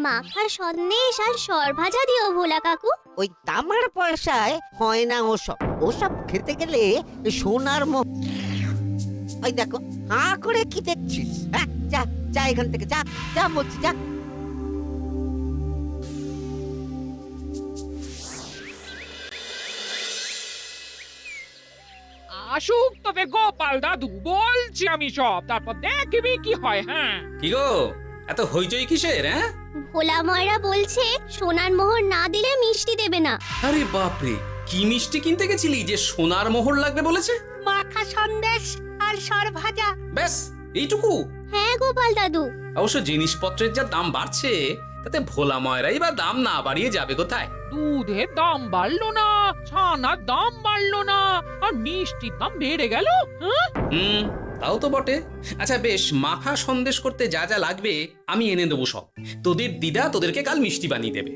মাখা সন্দেশ আর সরভাজা দিও ভোলা কাকু। ওই তামার পয়সায় হয় না ওসব। ওসব খেতে গেলে সোনার ওই দেখো, হাঁ করে কি দেখছিস? হ্যাঁ, যা যা এখান থেকে, যা যা বলছি, যা। আসুক তবে গোপাল দাদু, বলছি আমি সব, তারপর দেখবি কি হয়। হ্যাঁ, কি গো, এত হইচই কিসের? হ্যাঁ, ভোলা ময়রা বলছে সোনার মোহর না দিলে মিষ্টি দেবে না। আরে বাপরে, কি মিষ্টি কিনতে গেছিলি যে সোনার মোহর লাগবে বলেছে? মাখা সন্দেশ আর সরভাজা। ব্যাস এইটুকু? হ্যাঁ গোপাল দাদু। অবশ্য জিনিসপত্রের যা দাম বাড়ছে, তাতে ভোলা ময়রাই বা দাম না বাড়িয়ে যাবে কোথায়? দুধের দাম বাড়লো না, ছানার দাম বাড়লো না, আর মিষ্টির দাম বেড়ে গেল। হ্যাঁ, তাও তো বটে। আচ্ছা বেশ, মাখা সন্দেশ করতে যা যা লাগবে আমি এনে দেবো সব। তোদের দিদা তোদেরকে কাল মিষ্টি বানিয়ে দেবে।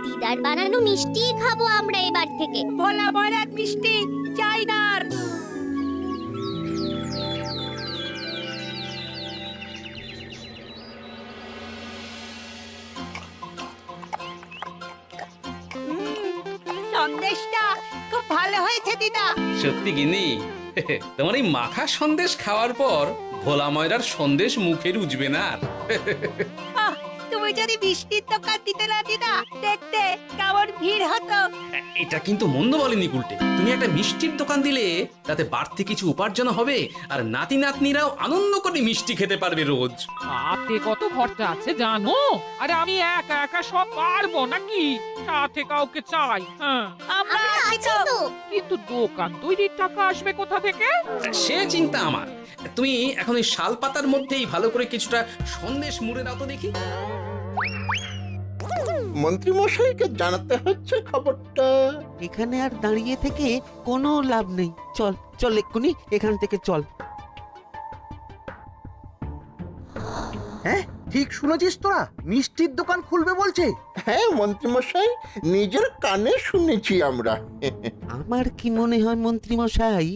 দিদার বানানো মিষ্টি খাবো আমরা এবার থেকে। ভোলা ময়রার মিষ্টি চাই না আর। সন্দেশটা খুব ভালো হয়েছে দিদা। সত্যি গিনি, তোমার এই মাখা সন্দেশ খাওয়ার পর ভোলা ময়রার সন্দেশ মুখে রুজবে না আর। আহ, তুমি যদি মিষ্টির দোকান দিতে না দিদা, দেখতে কেমন ভিড় হতো। এটা কিন্তু মন্দ বলেনি গুলটে। তুমি একটা মিষ্টির দোকান দিলে তাতে বাড়তি কিছু উপার্জন হবে, আর নাতি নাতনিরাও আনন্দ করে মিষ্টি খেতে পারবে রোজ। হাতে কত খরচা আছে জানো? আরে আমি একা একা সব পারবো নাকি? সাথে কাউকে চাই। হ্যাঁ, আমরা আমরা আছি আছি তো। তো। কিন্তু দোকান তৈরির টাকা আসবে কোথা থেকে? সে চিন্তা আমার। তুমি এখন এই শাল পাতার মধ্যেই ভালো করে কিছুটা সন্দেশ মুড়ে দাও তো দেখি। মন্ত্রী মশাইকে জানাতে হচ্ছে খবরটা। এখানে আর দাঁড়িয়ে থেকে কোনো লাভ নেই। চল চল, এক্ষুনি এখান থেকে চল। হ্যাঁ, ঠিক শুনেছিস তোরা, মিষ্টির দোকান খুলবে বলছে। হ্যাঁ মন্ত্রী মশাই, নিজের কানে শুনেছি আমরা। আমার কি মনে হয় মন্ত্রী মশাই,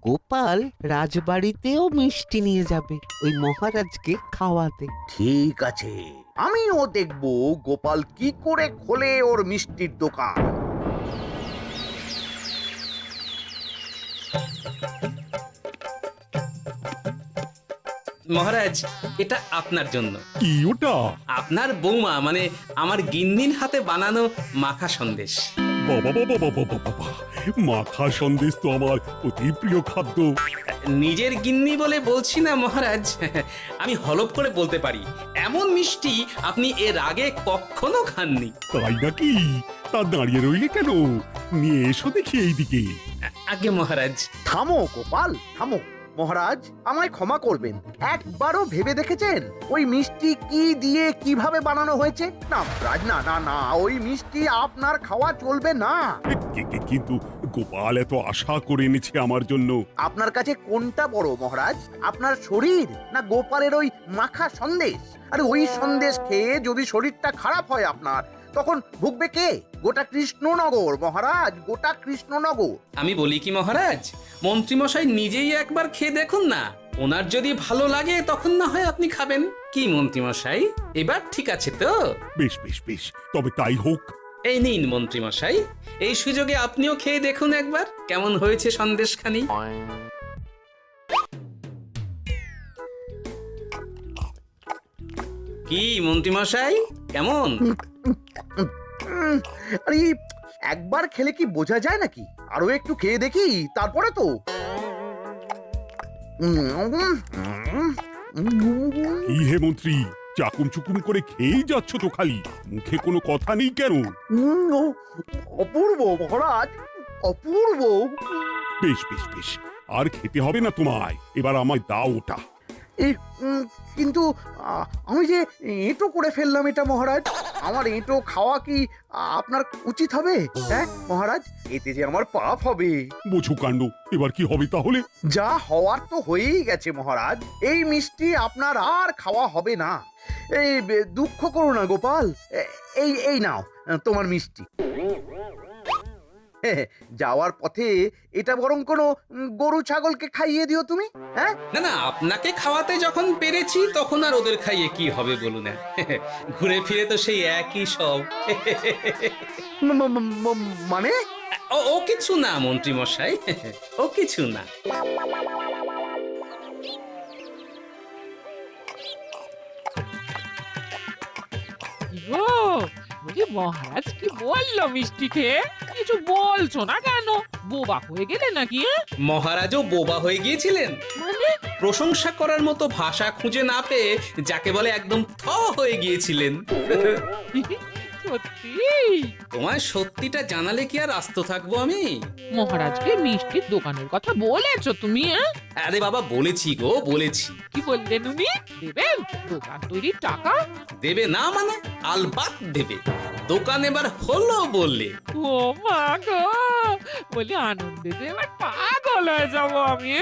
গোপাল রাজবাড়িতেও মিষ্টি নিয়ে যাবে ওই মহারাজকে খাওয়াতে। ঠিক আছে, আমিও দেখব গোপাল কি করে খোলে ওর মিষ্টির দোকান। মহারাজ, এটা আপনার জন্য। কি ওটা? আপনার বৌমা মানে আমার গিন্নির হাতে বানানো মাখা সন্দেশ। বাবা বাবা বাবা বাবা বাবা, মাখা সন্দেশ তো আমার অতি প্রিয় খাদ্য। নিজের গিন্নি বলে বলছি না মহারাজ, আমি হলপ করে বলতে পারি এমন মিষ্টি আপনি এর আগে কখনো খাননি। তাই নাকি? তা দাঁড়িয়ে রইলে কেন? নিয়ে এসো দেখি এইদিকে। আগে মহারাজ। থামো গোপাল, থামো। মহারাজ, আমায় ক্ষমা করবেন, একবারও ভেবে দেখেছেন ওই মিষ্টি কি দিয়ে কিভাবে বানানো হয়েছে? না মহারাজ, না না না, ওই মিষ্টি আপনার খাওয়া চলবে না। কিন্তু গোপাল এত আশা করে এনেছে আমার জন্য। আপনার কাছে কোনটা বড় মহারাজ, আপনার শরীর না গোপালের ওই মাখা সন্দেশ? আরে ওই সন্দেশ খেয়ে যদি শরীরটা খারাপ হয় আপনার, তখন ভুগবে কে? গোটা কৃষ্ণনগর মহারাজ, গোটা কৃষ্ণনগর। আমি বলি কি মহারাজ, মন্ত্রীমশাই নিজেই একবার খেয়ে দেখুন না। ওনার যদি ভালো লাগে তখন না হয় আপনি খাবেন। কি মন্ত্রীমশাই, এবার ঠিক আছে তো? বেশ বেশ বেশ, তবে তাই হোক। এই নিন মন্ত্রীমশাই, এই সুযোগে আপনিও খেয়ে দেখুন একবার কেমন হয়েছে সন্দেশখানি। কি মন্ত্রীমশাই, কেমন? আরে একবার খেলে কি বোঝা যায় নাকি? আরো একটু খেয়ে দেখি তারপরে তো। কি হে মন্ত্রী, চাকুম চুকুম করে খেয়েই যাচ্ছ তো খালি, মুখে কোনো কথা নেই কেন? অপূর্ব মহারাজ, অপূর্ব। বেশ বেশ বেশ, আর খেতে হবে না তোমায়, এবার আমায় দাও ওটা। এই কিন্তু আমি যে এঁটো করে ফেললাম এটা মহারাজ, আমার এঁটো খাওয়া কি আপনার উচিত হবে? হ্যাঁ মহারাজ, এতে যে আমার পাপ হবে। বোঝো কাণ্ড, এবার কি হবে তাহলে? যা হওয়ার তো হয়েই গেছে মহারাজ, এই মিষ্টি আপনার আর খাওয়া হবে না। এই দুঃখ করো না গোপাল, এই এই নাও তোমার মিষ্টি। যাওয়ার পথে এটা বরং কোনো গরু ছাগলকে খাইয়ে দিও তুমি। হ্যাঁ, না না, আপনাকে খাওয়াতে যখন পেরেছি তখন আর ওদের খাইয়ে কি হবে বলুন না। ঘুরে ফিরে তো সেই একই সব। মানে ও কিছু না মন্ত্রী মশাই, ও কিছু না। গো, বলি মহারাজ কি বললো মিষ্টিকে? কিছু বলছো না কেন? বোবা হয়ে গেলে নাকি? মহারাজও বোবা হয়ে গিয়েছিলেন? মানে প্রশংসা করার মতো ভাষা খুঁজে না পেয়ে যাকে বলে একদম থ হয়ে গিয়েছিলেন। সত্যি? তোমায় সত্যিটা জানালে কি আর আস্ত থাকবো আমি? মহারাজকে মিষ্টির দোকানের কথা বলেছো তুমি? আরে বাবা, বলেছি গো, বলেছি। কি বললেন উনি? দেবেন দোকান তৈরির টাকা? দেবে না মানে? আলবাত দেবে। দোকান এবার হলো বললে। ও মা গো, বলি আনন্দে যে এবার পাগল হয়ে যাবো আমি।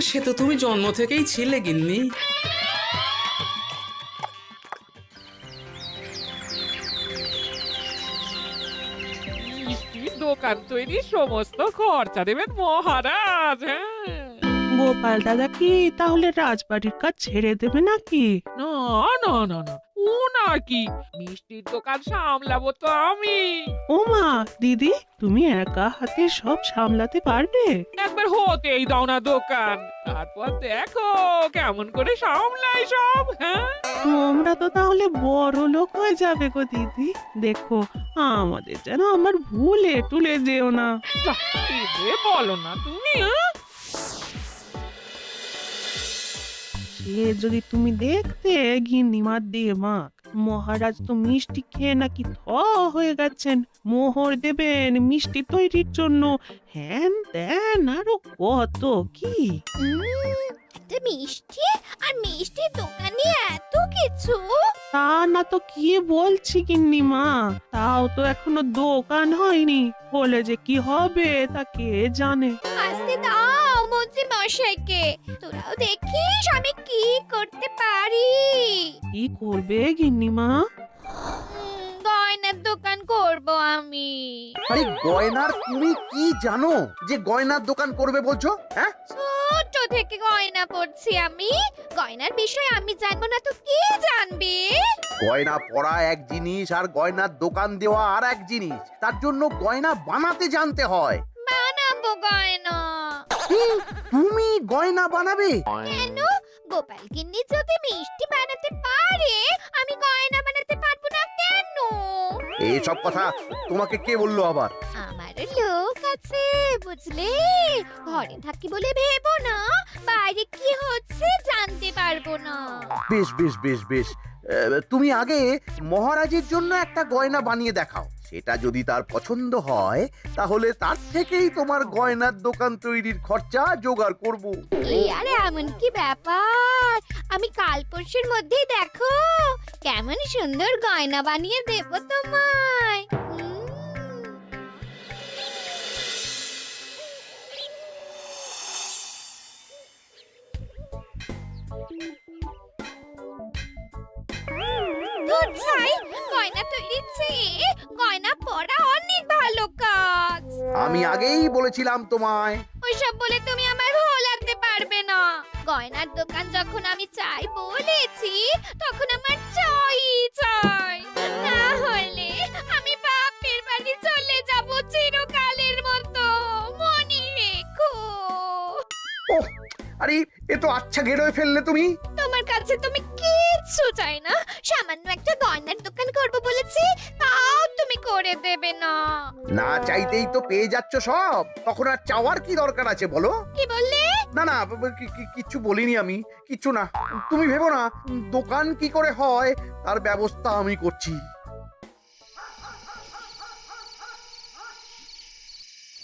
সে তো তুমি জন্ম থেকেই ছিলে গিন্নি। মিষ্টির দোকান তৈরির সমস্ত খরচা দেবেন মহারাজ। হ্যাঁ, গোপাল দাদা কি তাহলে রাজবাড়ির কাজ ছেড়ে দেবে নাকি? না না না না, ও না কি, মিষ্টির দোকান সামলাবো তো আমি। ওমা দিদি, তুমি একা হাতে সব সামলাতে পারবে? একবার হতেই দাও না দোকান, তারপর দেখো কেমন করে সামলাই সব। হ্যাঁ, তোমরা তো তাহলে বড় লোক হয়ে যাবে গো দিদি। দেখো আমাদের যেন আমার ভুলে টুলে যেও না। যা, এ বলো না তুমি। হ্যাঁ? সে যদি তুমি দেখতে গিন্নিমার দিয়ে মাক, মহারাজ তো মিষ্টি খেয়ে নাকি থ হয়ে গেছেন। মোহর দেবেন মিষ্টি তৈরির জন্য, হ্যান ত্যান আরো কত কি। একটা মিষ্টি আর মিষ্টির দোকানে এত কিছু। তা না তো কি বলছি গিন্নিমা, তাও তো এখনো দোকান হয়নি, বলে যে কি হবে তা কে জানে। আসতে দাও মন্ত্রী মশাইকে, তোরাও দেখিস আমি কি করতে পারি। কি করবে গিন্নিমা? গয়নার দোকান করব আমি। আরে গয়নার তুমি কি জানো যে গয়নার দোকান করবে বলছো? হ্যাঁ, ছোট থেকে গয়না পড়ছি আমি, গয়নার বিষয়ে আমি জানবো না তো কে জানবে? গয়না পরা এক জিনিস আর গয়নার দোকান দেওয়া আর এক জিনিস। তার জন্য গয়না বানাতে জানতে হয়। বানাবো গয়না। তুমি গয়না বানাবে? কেন? গোপাল গিন্নি যদি মিষ্টি বানাতে পারে, আমি গয়না বানাতে পারবো না কেন? এইসব কথা তোমাকে কে বললো আবার? আমার লোক আছে বুঝলে, ঘরে থাকি বলে ভেবো না, বাইরে কি হচ্ছে জানতে পারবো না। বেশ বেশ বেশ বেশ, তুমি আগে মহারাজের জন্য একটা গয়না বানিয়ে দেখাও। সেটা যদি তার পছন্দ হয় তাহলে তার থেকেই তোমার গয়নার দোকান তৈরির খরচা জোগাড় করব। এই আরে এমন কি ব্যাপার, আমি কাল পরশুর মধ্যেই দেখো কেমন সুন্দর গয়না বানিয়ে দেব তোমায়। দুধ ছাই, গয়না তৈরির চেয়ে গয়না পরা অনেক ভালো কাজ। আমি আগেই বলেছিলাম তোমায়। ওইসব বলে তুমি আমার ভোলাতে পারবে না। গয়নার দোকান যখন আমি চাই বলেছি, তখন আমার চাই চাই, না হলে আমি বাপের বাড়ি চলে যাব চিরকালের মতো, মনে রেখো। ওহ, আরে এ তো আচ্ছা গেড়ে ফেললে তুমি। তোমার কাছে তুমি কিচ্ছু চাই না, সামান্য একটা গয়নার দোকান করব বলেছি, তাও তুমি করে দেবে না। না চাইতেই তো পেয়ে যাচ্ছ সব, তখন আর চাওয়ার কি দরকার আছে বলো? কি বললে? না না, কিচ্ছু বলিনি আমি, কিচ্ছু না। তুমি ভেবো না, দোকান কি করে হয় তার ব্যবস্থা আমি করছি।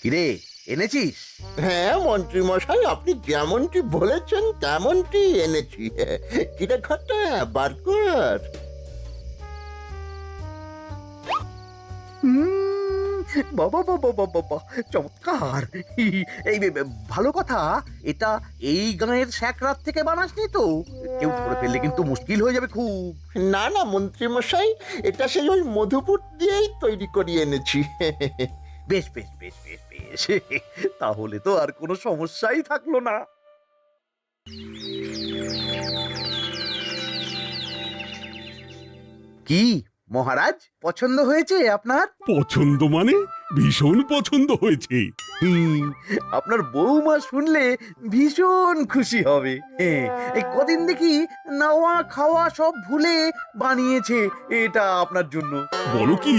কিরে, এনেছিস? হ্যাঁ মন্ত্রী মশাই, আপনি যেমনটি বলেছেন তেমনটি এনেছি। কিরে ঘটা, বার কর। বাবা বাবা বাবা বাবা, চমৎকার। এই ভালো কথা, এটা এই গাঁয়ের স্যাকরাত থেকে বানাসনি তো? কেউ ধরে ফেললে কিন্তু মুশকিল হয়ে যাবে খুব। না না মন্ত্রী মশাই, এটা সেই ওই মধুপুর দিয়েই তৈরি করিয়ে এনেছি। বেশ বেশ বেশ বেশ বেশ, তাহলে তো আর কোনো সমস্যাই থাকলো না। কি মহারাজ, পছন্দ হয়েছে আপনার? পছন্দ মানে ভীষণ পছন্দ হয়েছে। আপনার বৌমা শুনলে ভীষণ খুশি হবে। এই কদিন দেখি নাওয়া খাওয়া সব ভুলে বানিয়েছে এটা আপনার জন্য। বলো কি,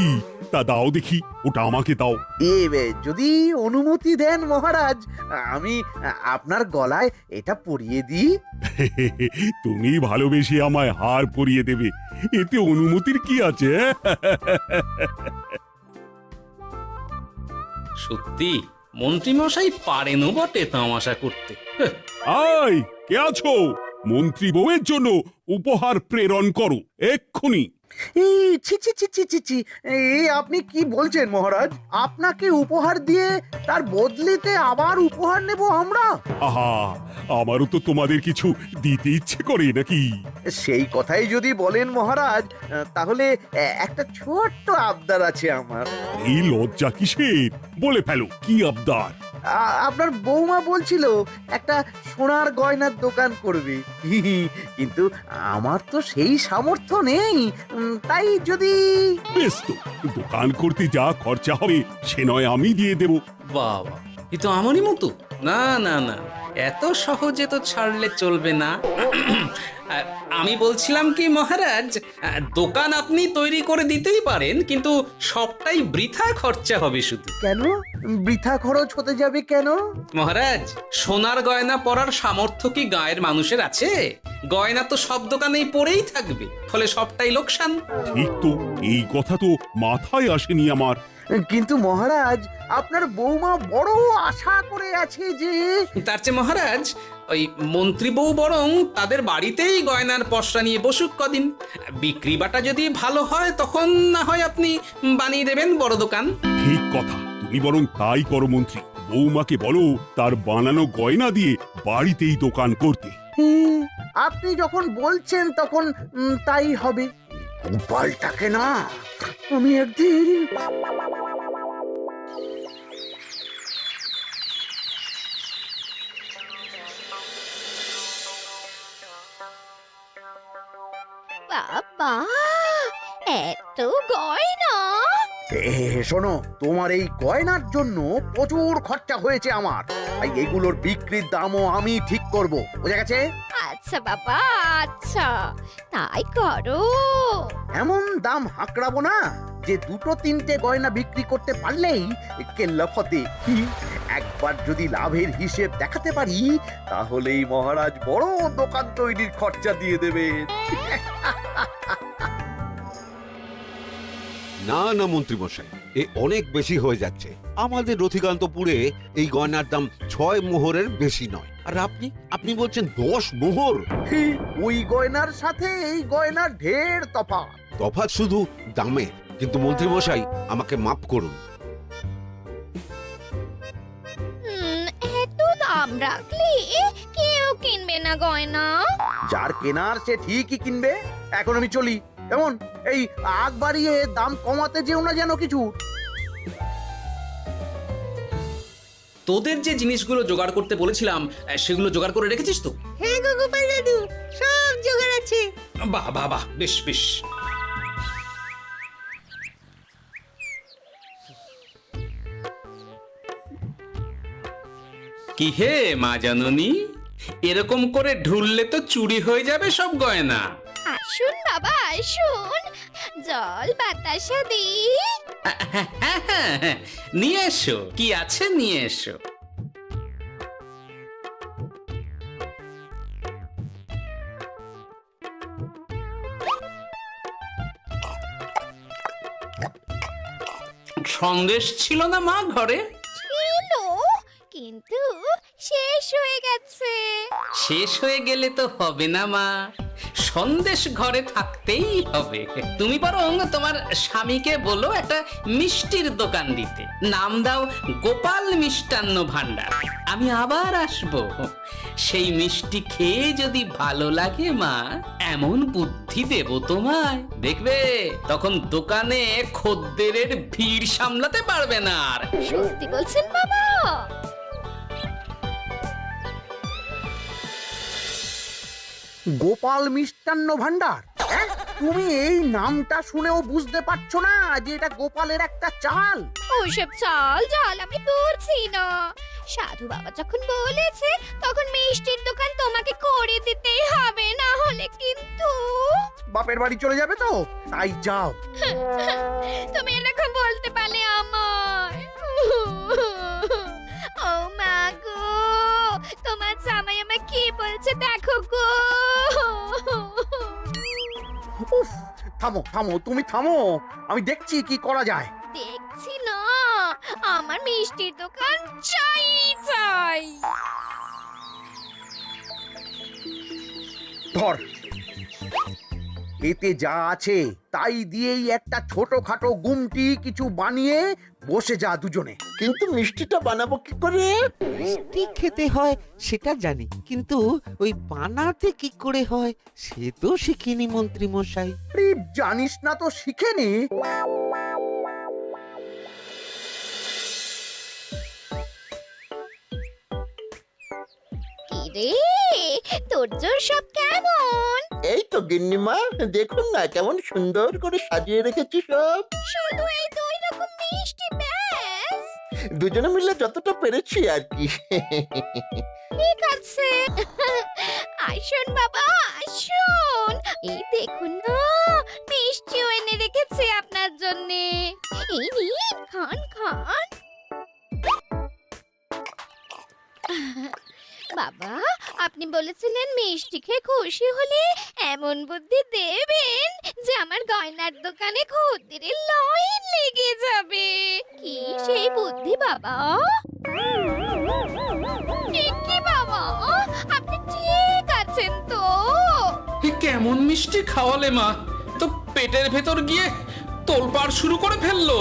তা দাও দেখি, ওটা আমাকে দাও। যদি অনুমতি দেন মহারাজ, আমি আপনার গলায় এটা পরিয়ে দিই। তুমি ভালোবেসে আমায় হার পরিয়ে দেবে, এতে অনুমতির কি আছে? সত্যি মন্ত্রীমশাই পারেনও বটে তামাশা করতে। আয়, কে আছো? মন্ত্রী বউয়ের জন্য উপহার প্রেরণ করো এক্ষুনি। এই ছি ছি ছি ছি ছি ছি, এই আপনি কি বলছেন মহারাজ? আপনাকে উপহার দিয়ে তার বদলেতে আবার উপহার নেব আমরা? আহা, আমারও তো তোমাদের কিছু দিতে ইচ্ছে করে নাকি? সেই কথাই যদি বলেন মহারাজ, তাহলে একটা ছোট্ট আবদার আছে আমার। এই লজ্জা কিসের? বলে ফেলো, কি আবদার? আপনার বৌমা বলছিল একটা সোনার গয়নার দোকান করবে, কিন্তু আমার তো সেই সামর্থ্য নেই। তাই যদি... বেশ তো, দোকান করতে যা খরচা হবে সে নয় আমি দিয়ে দেব। বাবা, এ তো আমারই মতো। না না না, এত সহজে তো ছাড়লে চলবে না। আর আমি বলছিলাম কি মহারাজ, দোকান আপনি তৈরি করে দিতেই পারেন, কিন্তু সবটাই বৃথা খরচা হবে শুধু। কেন বৃথা খরচ হতে যাবে কেন? মহারাজ, সোনার গয়না পরার সামর্থ্য কি গায়ের মানুষের আছে? গয়না তো সব দোকানেই পড়েই থাকবে, ফলে সবটাই লোকসান। ঠিক তো, এই কথা তো মাথায় আসেনি আমার। কিন্তু মহারাজ, আপনার বৌমা বড় আশা করে আছে যে... তার চেয়ে মহারাজ, ওই মন্ত্রী বউ বরং তাদের বাড়িতেই গয়নার পসরা নিয়ে বসুক কদিন। বিক্রি বাটা যদি ভালো হয় তখন না হয় আপনি বানিয়ে দেবেন বড় দোকান। ঠিক কথা, তুমি বরং তাই করো মন্ত্রী। বৌমাকে বলো তার বানানো গয়না দিয়ে বাড়িতেই দোকান করতে। আপনি যখন বলছেন তখন তাই হবে। গোপালটাকে না আমি একদিন... বাবা, এত গয়না! শোনো, তোমার এই গয়নার জন্য প্রচুর খরচা হয়েছে আমার, তাই এগুলোর বিক্রির দামও আমি ঠিক করব, বুঝা গেছে? আচ্ছা বাবা, আচ্ছা, তাই করো। এমন দাম হাঁকড়াবো না যে দুটো তিনটে গয়না বিক্রি করতে পারলেই কেল্লা ফতে। একবার যদি লাভের হিসেব দেখাতে পারি, তাহলেই মহারাজ বড় দোকান তৈরির খরচা দিয়ে দেবেন। না না মন্ত্রী মশাই, এ অনেক বেশি হয়ে যাচ্ছে। আমাদের রথিকান্তপুরে এই গয়নার দাম 6 মোহরের বেশি নয়, আর আপনি বলছেন 10 মোহর। ওই গয়নার সাথে এই গয়নার ঢের তফাৎ। তফাৎ শুধু দামে। কিন্তু মন্ত্রী মশাই, আমাকে মাফ করুন। এত দাম রাখলে কেউ কিনবে না গয়না। যার কেনার সে ঠিকই কিনবে। এখন আমি চলি, কেমন? এই আগ বাড়িয়ে দাম কমাতে যেও না যেন কিছু। তোদের যে জিনিসগুলো জোগাড় করতে বলেছিলাম সেগুলো জোগাড় করে রেখেছিস তো? হ্যাঁ গো গোপাল দাদু, সব জোগাড় আছে। বাহ বাহ বাহ, বেশ বেশ। কি হে মা জাননী, এরকম করে ঢুললে তো চুরি হয়ে যাবে সব গয়না। আসুন বাবা, আসুন, জল বাতাসা দিই। নিয়ে এসো, কি আছে নিয়ে এসো। সন্দেশ ছিল না মা ঘরে? ছিল, কিন্তু শেষ হয়ে গেছে। শেষ হয়ে গেলে তো হবে না মা, সন্দেশ ঘরে থাকতেই হবে। তুমি বরং তোমার স্বামীকে বলো একটা মিষ্টির দোকান দিতে, নাম দাও গোপাল মিষ্টান্ন ভান্ডার। আমি আবার আসবো, সেই মিষ্টি খেয়ে যদি ভালো লাগে মা, এমন বুদ্ধি দেব তোমায়, দেখবে তখন দোকানে খদ্দেরের ভিড় সামলাতে পারবে না আর। সত্যি বলছেন বাবা? গোপাল মিষ্টান্ন ভান্ডার, হ্যাঁ? তুমি এই নামটা শুনেও বুঝতে পারছো না যে এটা গোপালের একটা চাল? ওইসব চাল জাল আমি বলছি না। সাধু বাবা যখন বলেছে তখন মিষ্টির দোকান তোমাকে করে দিতেই হবে, না হলে কিন্তু বাপের বাড়ি চলে যাবে তো, তাই যাও। তুমি এরকম বলতে পারলে আমার। ও মা গো, তোমার জামাই আমায় কি বলছে দেখো গো। উফ, থামো থামো, তুমি থামো, আমি দেখছি কি করা যায়। দেখছি না, আমার মিষ্টির দোকান চাই চাই। ধর, এতে যা আছে তাই দিয়েই একটা ছোটখাটো গুমটি কিছু বানিয়ে বসে যা দুজনে। কিন্তু মিষ্টিটা বানাবো কি করে? মিষ্টি খেতে হয় সেটা জানি, কিন্তু ওই বানাতে কি করে হয় সে তো শিখিনি মন্ত্রী মশাই। আরে, জানিস না তো শিখে নে। কি রে, তোর জোর সব কেমন? এই তো গিন্নিমা, দেখুন না কেমন সুন্দর করে সাজিয়ে রেখেছি সব। শুধু এই দুই রকম মিষ্টি ব্যাস? দুজনে মিলে যতটা পেরেছি আর কি। ঠিক আছে, আসুন বাবা আসুন, এই দেখুন না মিষ্টিও এনে রেখেছি আপনার জন্যে। এই নিন, খান খান। বাবা, আপনি বলেছিলেন মিষ্টি খেয়ে খুশি হলে এমন বুদ্ধি দেবেন যে আমার গয়নার দোকানে খদ্দেরের লাইন লেগে যাবে। কি সেই বুদ্ধি বাবা? কি বাবা, আপনি ঠিক আছেন তো? এ কেমন মিষ্টি খাওয়ালে মা, তো পেটের ভেতর গিয়ে তোলপাড় শুরু করে ফেললো।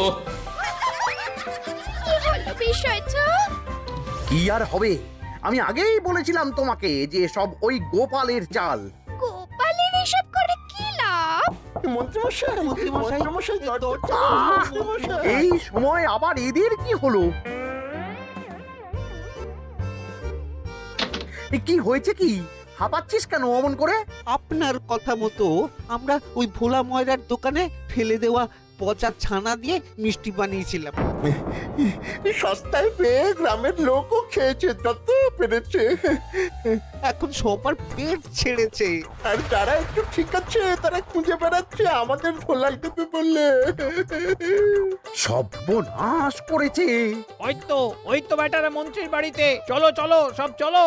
কি হলো বিষয়টা? কি আর হবে, আমি আগেই বলেছিলাম তোমাকে যে সব ওই গোপালের চাল। গোপালের এসব করে কি লাভ? মন্ত্রীমশাই, মন্ত্রীমশাই, মন্ত্রীমশাই, দরজা মন্ত্রীমশাই। এই সময় আবার এদের কি হলো? এ কি হয়েছে কি? হাঁপাচ্ছিস কেন অমন করে? আপনার কথা মতো আমরা ওই ভোলা ময়রার দোকানে ফেলে দেওয়া পচা ছানা দিয়ে মিষ্টি বানিয়েছিলাম। সস্তায় পেয়ে গ্রামের লোকও খেয়েছে যত পেরেছে। এখন সবার পেট ছেড়েছে। আর যারা একটু ঠিক আছে তারা খুঁজে বেড়াচ্ছে আমাদের ভোলাই দেবে বললে। সর্বনাশ করেছে। ওই তো বেটারা মন্ত্রীর বাড়িতে, চলো চলো সব চলো।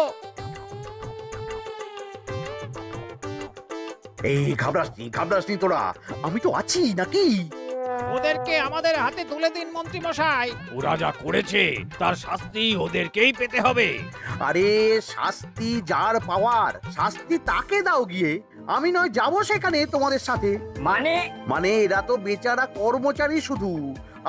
এই ঘাবড়াসনি তোরা, আমি তো আছি নাকি? ওদেরকে আমাদের হাতে তুলে দিন মন্ত্রী মশাই। ওরা যা করেছে তার শাস্তি ওদেরকেই পেতে হবে। আরে, শাস্তি যার পাওয়ার শাস্তি তাকে দাও গিয়ে, আমি নয় যাবো সেখানে তোমাদের সাথে। মানে এরা তো বেচারা কর্মচারী শুধু,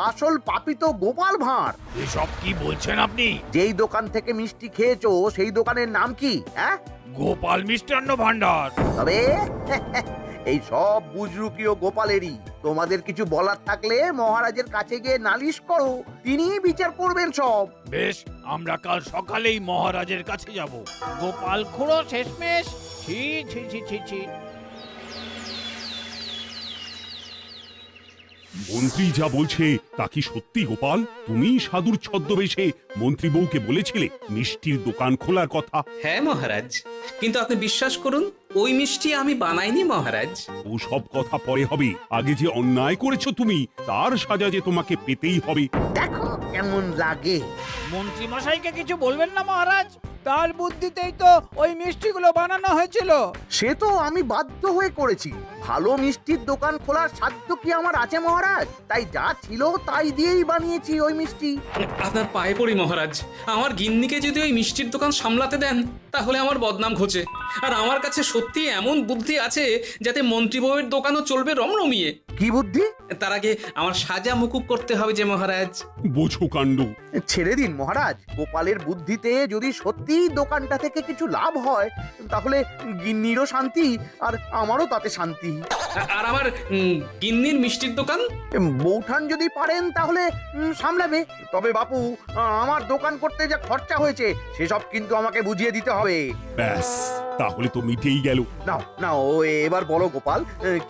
আসল পাপী তো গোপাল ভাঁড়। এসব কি বলছেন আপনি? যেই দোকান থেকে মিষ্টি খেয়েছো সেই দোকানের নাম কি? হ্যাঁ, গোপাল মিষ্টান্ন ভান্ডার। তবে এই সব বুজরুকিও গোপালেরই। তোমাদের কিছু বলার থাকলে মহারাজের কাছে গিয়ে নালিশ করো, তিনি বিচার করবেন সব। বেশ, আমরা কাল সকালেই মহারাজের কাছে যাব। গোপাল খুড়ো শেষমেশ। ছি ছি ছি ছি ছি। মন্ত্রী যা বলছে তা কি সত্যি গোপাল? তুমি সাধুর ছদ্মবেশে মন্ত্রী বউকে বলেছিলে মিষ্টির দোকান খোলার কথা? হ্যাঁ মহারাজ, কিন্তু আপনি বিশ্বাস করুন ওই মিষ্টি আমি বানাইনি মহারাজ। ও সব কথা পরে হবে, আগে যে অন্যায় করেছো তুমি তার সাজা যে তোমাকে পেতেই হবে। দেখো কেমন লাগে। মন্ত্রী মশাইকে কিছু বলবেন না মহারাজ? তার বুদ্ধিতেই তো ওই মিষ্টিগুলো বানানো হয়েছিল। সে তো আমি বাধ্য হয়ে করেছি। ভালো মিষ্টির দোকান খোলার সাধ্য কি আমার আছে মহারাজ? তাই যা ছিল তাই দিয়েই বানিয়েছি ওই মিষ্টি। আপনার পায়ে পড়ি মহারাজ, আমার গিন্নিকে যদি ওই মিষ্টির দোকান সামলাতে দেন তাহলে আমার বদনাম ঘোচে। আর আমার কাছে সত্যি এমন বুদ্ধি আছে যাতে মন্ত্রী বউয়ের দোকানও চলবে রমরমিয়ে। কি বুদ্ধি? তার আগে আমার সাজা মুকুব করতে হবে যে মহারাজ। বোঝো কাণ্ড। ছেড়ে দিন মহারাজ, গোপালের বুদ্ধিতে যদি সত্যি দোকানটা থেকে কিছু লাভ হয় তাহলে গিন্নিরও শান্তি আর আমারও তাতে শান্তি। আর আমার গিন্নির মিষ্টির দোকান বৌঠান যদি পারেন তাহলে সামলাবে। তবে বাপু, আমার দোকান করতে যা খরচা হয়েছে সেসব কিন্তু আমাকে বুঝিয়ে দিতে হবে। ব্যাস, তাহলে তো মিটেই গেল। নাও নাও, এবার বলো গোপাল,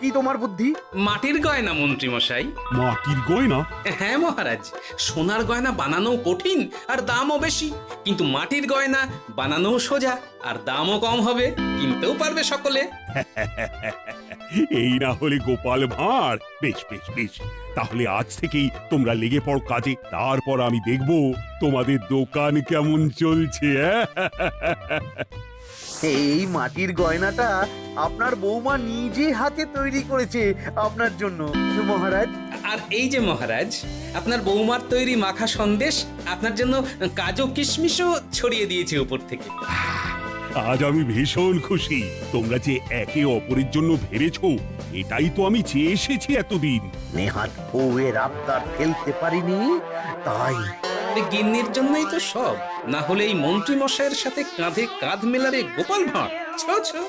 কি তোমার বুদ্ধি? মাটির গয়না মন্ত্রী মশাই। মাটির গয়না? হ্যাঁ মহারাজ, সোনার গয়না বানানো কঠিন আর দামও বেশি, কিন্তু মাটির গয়না বানানো সোজা আর দামও কম হবে, কিনতেও পারবে সকলে। এই না হলে গোপাল ভাঁড়। বেশ বেশ বেশ, তাহলে আজ থেকেই তোমরা লেগে পড়ো কাজে, তারপর আমি দেখব তোমাদের দোকান কেমন চলছে। এই মাটির গয়নাটা আপনার বৌমা নিজে হাতে তৈরি করেছে আপনার জন্য মহারাজ। আর এই যে মহারাজ, আপনার বৌমার তৈরি মাখা সন্দেশ আপনার জন্য কাজু কিশমিশও ছড়িয়ে দিয়েছে উপর থেকে। আজ আমি ভীষণ খুশি। তোমরা যে একে অপরের জন্য ভেবেছো, এটাই তো আমি চেয়ে এসেছি এতদিন। নেহাত বউয়ের আবদার ফেলতে পারিনি, তাই গিন্নির জন্যই তো সব, না হলে এই মন্ত্রী মশাইয়ের সাথে কাঁধে কাঁধ মেলারে গোপাল ভাঁড়। ছো ছো।